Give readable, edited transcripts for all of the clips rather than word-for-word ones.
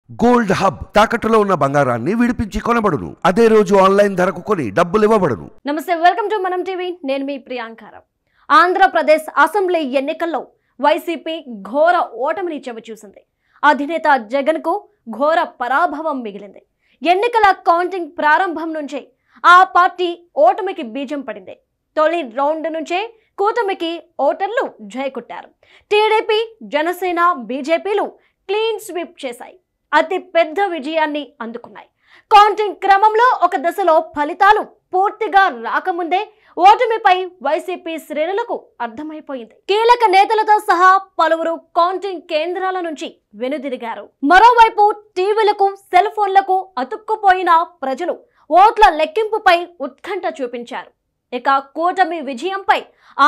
Gold hub తాకట్టులో ఉన్న బంగారాన్ని విడిపించి కొనబడును. అదే రోజు ఆన్లైన్ ధరకు కొని డబ్బులు ఇవ్వబడును. నమస్తే, వెల్కమ్ టు మనం టీవీ. నేను మీ ప్రియాంకారం. ఆంధ్రప్రదేశ్ అసెంబ్లీ ఎన్నికల్లో వైసీపీ ఘోర ఓటమిని చవిచూసింది. అధినేత జగన్ కు ఘోర పరాభవం మిగిలింది. ఎన్నికల కౌంటింగ్ ప్రారంభం నుంచే ఆ పార్టీ ఓటమికి బీజం పడింది. తొలి రౌండ్ నుంచే కూటమికి ఓటర్లు జయకొట్టారు. టీడీపీ, జనసేన, బీజేపీలు క్లీన్ స్వీప్ చేశాయి. అతి పెద్ద విజయాన్ని అందుకున్నాయి. కౌంటింగ్ క్రమంలో ఒక దశలో ఫలితాలు పూర్తిగా రాకముందే ఓటమిపై వైసీపీ శ్రేణులకు అర్థమైపోయింది. కీలక నేతలతో సహా పలువురు కౌంటింగ్ కేంద్రాల నుంచి వెనుదిరిగారు. మరోవైపు టీవీలకు, సెల్ ఫోన్లకు అతుక్కుపోయిన ప్రజలు ఓట్ల లెక్కింపుపై ఉత్కంఠ చూపించారు. ఇక కూటమి విజయంపై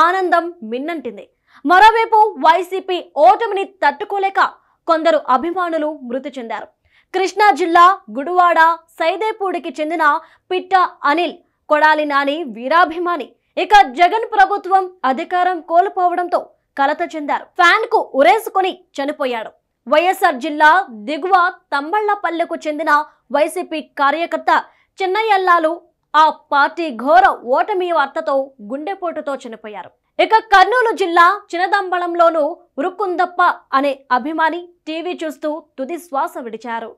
ఆనందం మిన్నంటింది. మరోవైపు వైసీపీ ఓటమిని తట్టుకోలేక కొందరు అభిమానులు మృతి చెందారు. కృష్ణా జిల్లా గుడివాడ సైదేపూడికి చెందిన పిట్ట అనిల్, కొడాలి నాని వీరాభిమాని ఇక జగన్ ప్రభుత్వం అధికారం కోల్పోవడంతో కలత చెందారు. ఫ్యాన్ కు ఉరేసుకొని చనిపోయాడు. వైఎస్ఆర్ జిల్లా దిగువ తంబళ్లపల్లెకు చెందిన వైసీపీ కార్యకర్త చిన్నయల్లాలు ఆ పార్టీ ఘోర ఓటమి వార్తతో గుండెపోటుతో చనిపోయారు. ఇక కర్నూలు జిల్లా చినదంబళంలోనూ ఉరుకుందప్ప అనే అభిమాని టీవీ చూస్తూ తుది శ్వాస విడిచారు.